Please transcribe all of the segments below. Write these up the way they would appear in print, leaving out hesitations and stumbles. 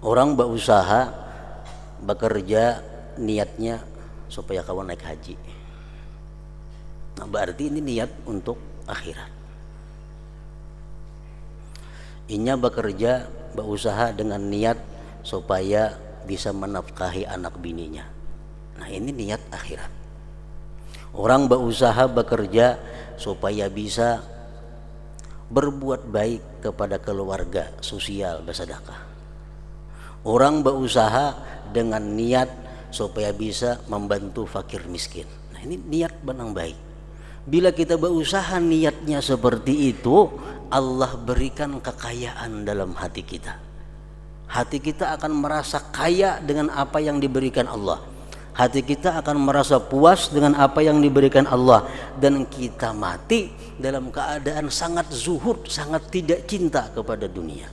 Orang berusaha, bekerja, niatnya supaya kawan naik haji. Nah, berarti ini niat untuk akhirat. Inya bekerja, berusaha dengan niat supaya bisa menafkahi anak bininya. Nah, ini niat akhirat. Orang berusaha bekerja supaya bisa berbuat baik kepada keluarga, sosial, bersedekah. Orang berusaha dengan niat supaya bisa membantu fakir miskin. Nah, ini niat benang baik. Bila kita berusaha niatnya seperti itu, Allah berikan kekayaan dalam hati kita. Hati kita akan merasa kaya dengan apa yang diberikan Allah. Hati kita akan merasa puas dengan apa yang diberikan Allah. Dan kita mati dalam keadaan sangat zuhud, sangat tidak cinta kepada dunia.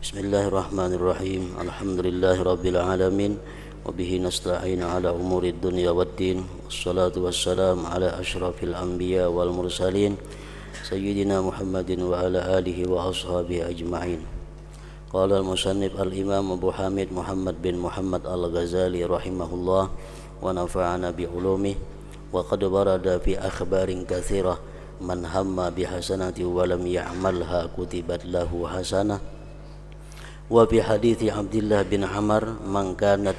Bismillahirrahmanirrahim. Alhamdulillahi rabbil alamin. Wabihi nasta'in ala umuri dunya waddin. Wassalatu wassalam ala ashrafil anbiya wal mursalin Sayyidina Muhammadin wa ala alihi wa ashabihi ajma'in. Qala al-musannif al-imam Abu Hamid Muhammad bin Muhammad al-Ghazali rahimahullah wa nafa'ana bi ulumih. Wa qad warada fi akhbarin katsirah man hamma bi hasanati wa lam ya'malha kutibat lahu hasanah. Wa fi hadithi Abdullah bin Amr man kanatid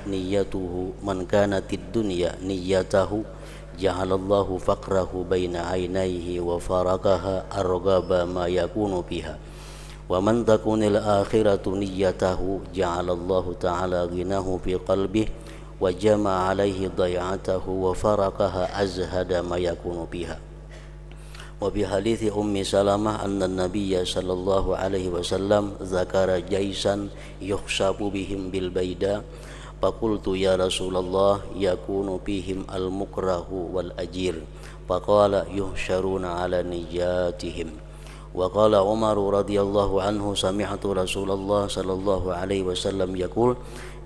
dunya niyyatahu ja'alallahu faqrahu baina aynayhi wa faraqaha arghaba ma yakunu fiha wa man takunil akhiratu niyyatahu ja'alallahu ta'ala ghinahu fi qalbihi wa jama'a alaihi day'atahu wa faraqaha azhada ma yakunu fiha. Wa bi hadithi Ummi Salamah anna Nabiyya sallallahu alaihi wasallam zakara jaisan yukhsabu bihim bil baida faqultu ya Rasulullah yakunu bihim al mukrahu wal ajir faqala yuhsyaruna ala nijatihim. Wa qala Umar radhiyallahu anhu sami'tu Rasulullah sallallahu alaihi wasallam yaqul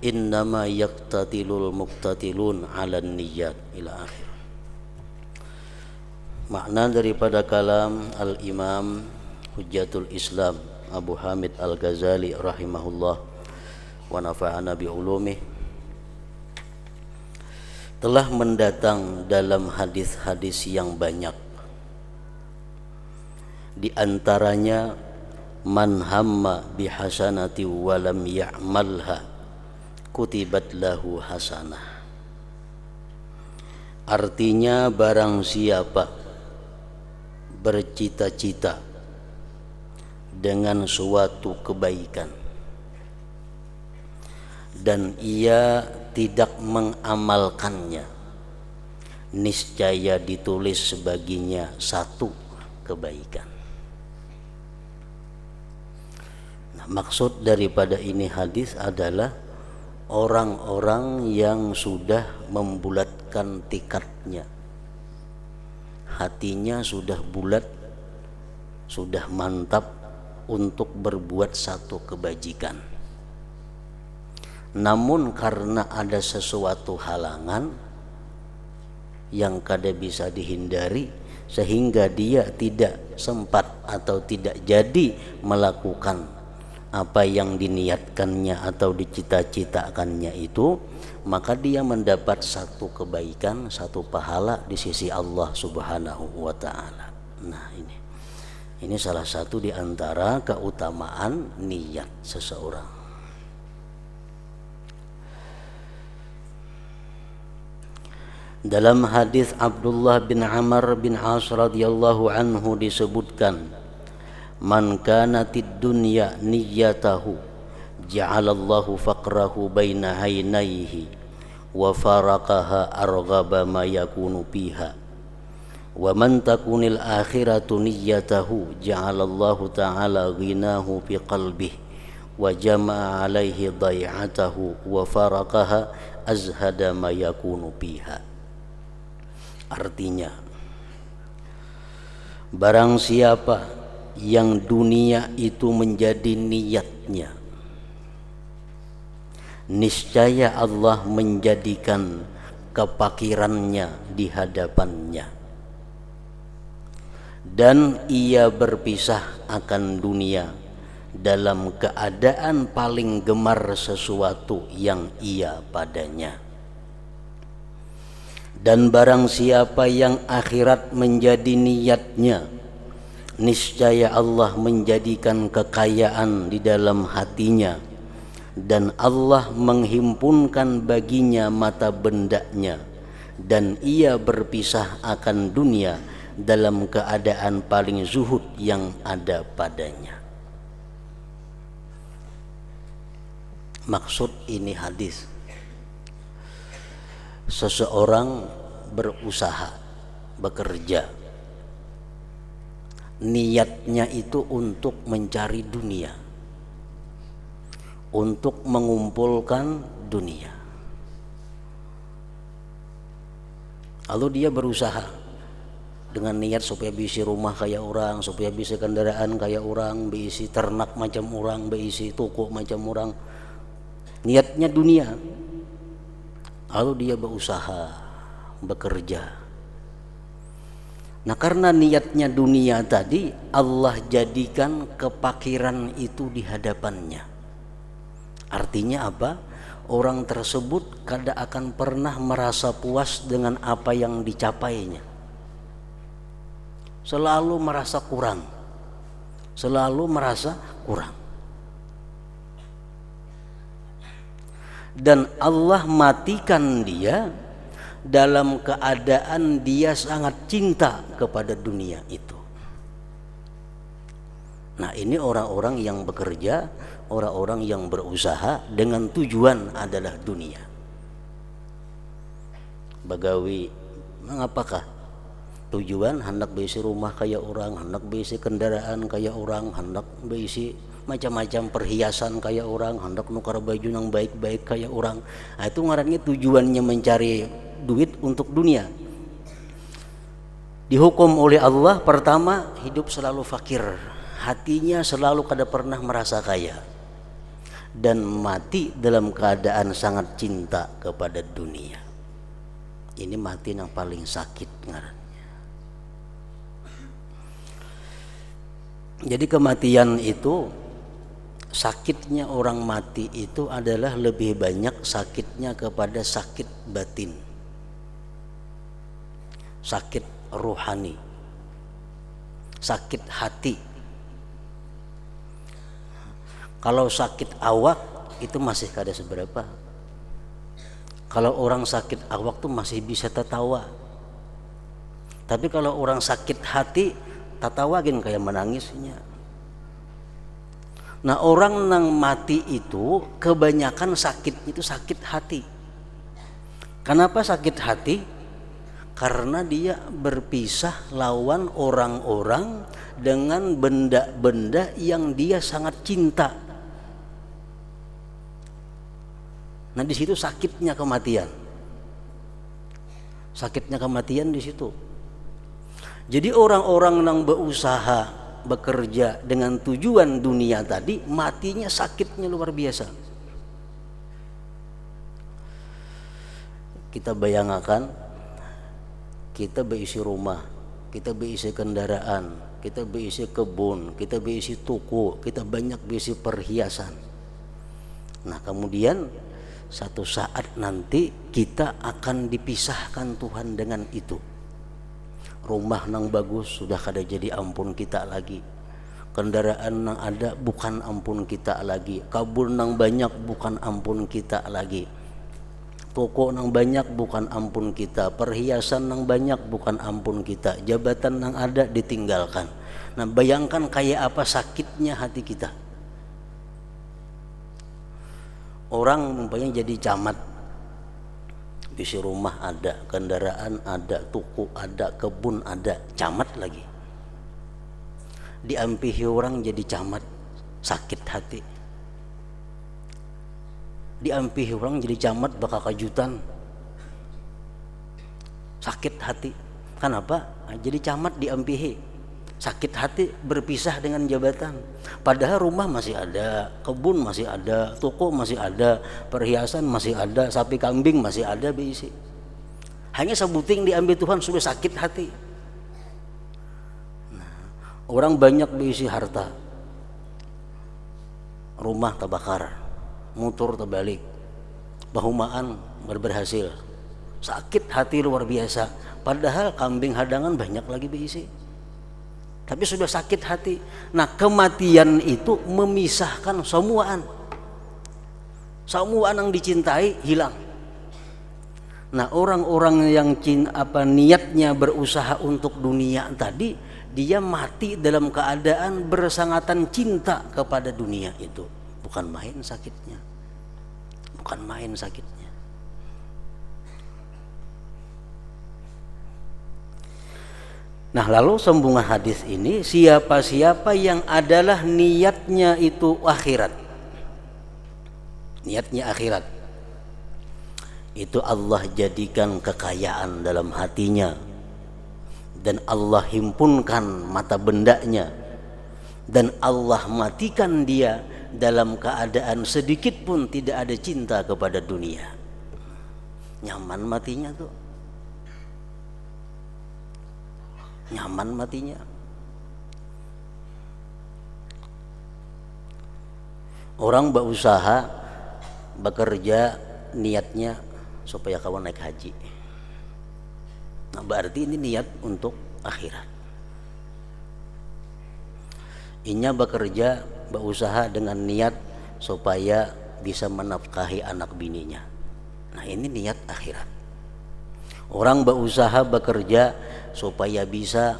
innama yaqtatilul muqtatilun ala niyyat ila akhir. Makna daripada kalam Al-Imam Hujjatul Islam Abu Hamid Al-Ghazali rahimahullah wa nafa'ana bi ulumih, telah mendatang dalam hadis-hadis yang banyak. Di antaranya man hamma bi hasanati wa lam ya'malha kutibat lahu hasanah. Artinya barang siapa bercita-cita dengan suatu kebaikan dan ia tidak mengamalkannya, niscaya ditulis sebaginya satu kebaikan. Nah, maksud daripada ini hadis adalah orang-orang yang sudah membulatkan tikadnya, hatinya sudah bulat, sudah mantap untuk berbuat satu kebajikan. Namun karena ada sesuatu halangan yang kada bisa dihindari, sehingga dia tidak sempat atau tidak jadi melakukan apa yang diniatkannya atau dicita-citakannya itu, maka dia mendapat satu kebaikan, satu pahala di sisi Allah Subhanahu wa ta'ala. Nah, ini salah satu di antara keutamaan niat seseorang. Dalam hadis Abdullah bin Amr bin As radhiyallahu anhu disebutkan, man kanatid dunya niyyatahu ja'alallahu faqrahu baina aynayhi wa faraqaha arghaba ma yakunu fiha Wa man takunil akhiratu niyyatahu ja'alallahu ta'ala ghinahu fi qalbihi wa jama'a alaihi dai'atahu wa faraqaha azhada ma yakunu biha. Artinya, barang siapa yang dunia itu menjadi niatnya, niscaya Allah menjadikan kepakirannya di hadapannya, dan ia berpisah akan dunia dalam keadaan paling gemar sesuatu yang ia padanya. Dan barang siapa yang akhirat menjadi niatnya, niscaya Allah menjadikan kekayaan di dalam hatinya, dan Allah menghimpunkan baginya mata bendanya, dan ia berpisah akan dunia dalam keadaan paling zuhud yang ada padanya. Maksud ini hadis, seseorang berusaha, bekerja, niatnya itu untuk mencari dunia, untuk mengumpulkan dunia. Lalu dia berusaha dengan niat supaya bisa rumah kayak orang, supaya bisa kendaraan kayak orang, bisa ternak macam orang, bisa toko macam orang. Niatnya dunia. Lalu dia berusaha, bekerja. Nah, karena niatnya dunia tadi, Allah jadikan kepakiran itu di hadapannya. Artinya apa? Orang tersebut kada akan pernah merasa puas dengan apa yang dicapainya. Selalu merasa kurang. Selalu merasa kurang. Dan Allah matikan dia dalam keadaan dia sangat cinta kepada dunia itu. Nah, ini orang-orang yang bekerja, orang-orang yang berusaha dengan tujuan adalah dunia. Bagawi, mengapakah? Tujuan hendak besi rumah kayak orang, hendak besi kendaraan kayak orang, hendak besi macam-macam perhiasan kayak orang, hendak nukar baju yang baik-baik kayak orang. Nah, itu ngarannya tujuannya mencari duit untuk dunia. Dihukum oleh Allah, pertama hidup selalu fakir, hatinya selalu kada pernah merasa kaya, dan mati dalam keadaan sangat cinta kepada dunia. Ini mati yang paling sakit ngarannya. Jadi kematian itu, sakitnya orang mati itu adalah lebih banyak sakitnya kepada sakit batin, sakit rohani, sakit hati. Kalau sakit awak itu masih kada seberapa. Kalau orang sakit awak tuh masih bisa tertawa. Tapi kalau orang sakit hati, tatawagin kayak menangisnya. Nah, orang yang mati itu kebanyakan sakit itu sakit hati. Kenapa sakit hati? Karena dia berpisah lawan orang-orang dengan benda-benda yang dia sangat cinta. Nah, di situ sakitnya kematian. Sakitnya kematian di situ. Jadi orang-orang yang berusaha, bekerja dengan tujuan dunia tadi, matinya sakitnya luar biasa. Kita bayangkan, kita berisi rumah, kita berisi kendaraan, kita berisi kebun, kita berisi toko, kita banyak berisi perhiasan. Nah, kemudian satu saat nanti kita akan dipisahkan Tuhan dengan itu. Rumah nang bagus sudah kada jadi ampun kita lagi, kendaraan nang ada bukan ampun kita lagi, kabun nang banyak bukan ampun kita lagi, toko nang banyak bukan ampun kita, perhiasan nang banyak bukan ampun kita, jabatan nang ada ditinggalkan. Nah, bayangkan kayak apa sakitnya hati kita. Orang umpamanya jadi camat, Isi rumah ada, kendaraan ada, tuku ada, kebun ada, camat lagi. Diampihi orang jadi camat, sakit hati. Diampihi orang jadi camat bakal kejutan, sakit hati. Kenapa? Jadi camat diampihi, sakit hati, berpisah dengan jabatan. Padahal rumah masih ada, kebun masih ada, toko masih ada, perhiasan masih ada, sapi kambing masih ada diisi. Hanya sebuting diambil Tuhan sudah sakit hati. Nah, orang banyak diisi harta, rumah terbakar, motor terbalik, bahumaan berhasil, sakit hati luar biasa. Padahal kambing hadangan banyak lagi diisi, tapi sudah sakit hati. Nah, kematian itu memisahkan semuaan yang dicintai hilang. Nah, orang-orang yang niatnya berusaha untuk dunia tadi, dia mati dalam keadaan bersangatan cinta kepada dunia itu. Bukan main sakitnya, bukan main sakitnya. Nah, lalu sambungan hadis ini, siapa-siapa yang adalah niatnya itu akhirat, niatnya akhirat, itu Allah jadikan kekayaan dalam hatinya, dan Allah himpunkan mata bendanya, dan Allah matikan dia dalam keadaan sedikit pun tidak ada cinta kepada dunia. Nyaman matinya tuh, nyaman matinya. Orang berusaha, bekerja, niatnya supaya kawan naik haji. Nah, berarti ini niat untuk akhirat. Inya bekerja, berusaha dengan niat supaya bisa menafkahi anak bininya. Nah, ini niat akhirat. Orang berusaha, bekerja supaya bisa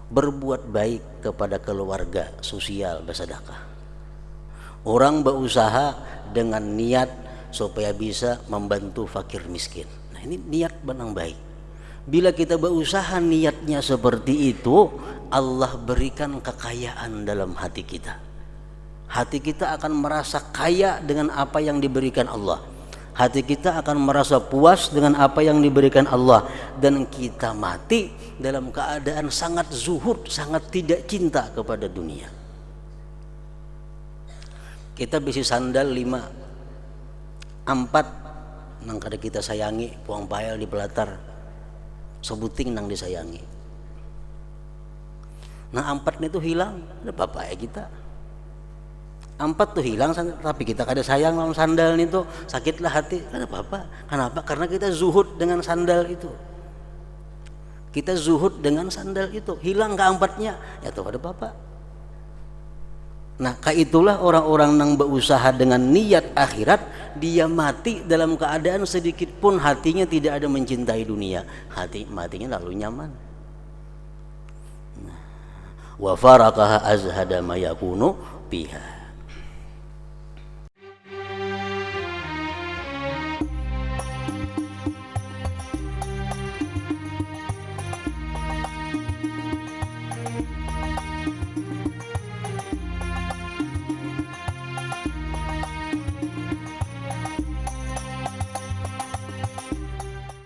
berbuat baik kepada keluarga, sosial, bersedekah. Orang berusaha dengan niat supaya bisa membantu fakir miskin. Nah, ini niat benang baik. Bila kita berusaha niatnya seperti itu, Allah berikan kekayaan dalam hati kita. Hati kita akan merasa kaya dengan apa yang diberikan Allah. Hati kita akan merasa puas dengan apa yang diberikan Allah, dan kita mati dalam keadaan sangat zuhud, sangat tidak cinta kepada dunia. Kita bisi sandal 5, 4 nang kada kita sayangi, puang payal di pelatar, sebuting nang disayangi. Nah, 4 itu hilang, ada apa ya kita? 4 tuh hilang, tapi kita kada sayang lawan sandal itu, sakitlah hati. Kenapa? Kenapa? Karena kita zuhud dengan sandal itu. Kita zuhud dengan sandal itu, hilang ke-4-nya, ya tuh ada apa? Nah, kaitulah orang-orang yang berusaha dengan niat akhirat, dia mati dalam keadaan sedikit pun hatinya tidak ada mencintai dunia. Matinya lalu nyaman. Wa faraqaha azhada ma yakunu biha.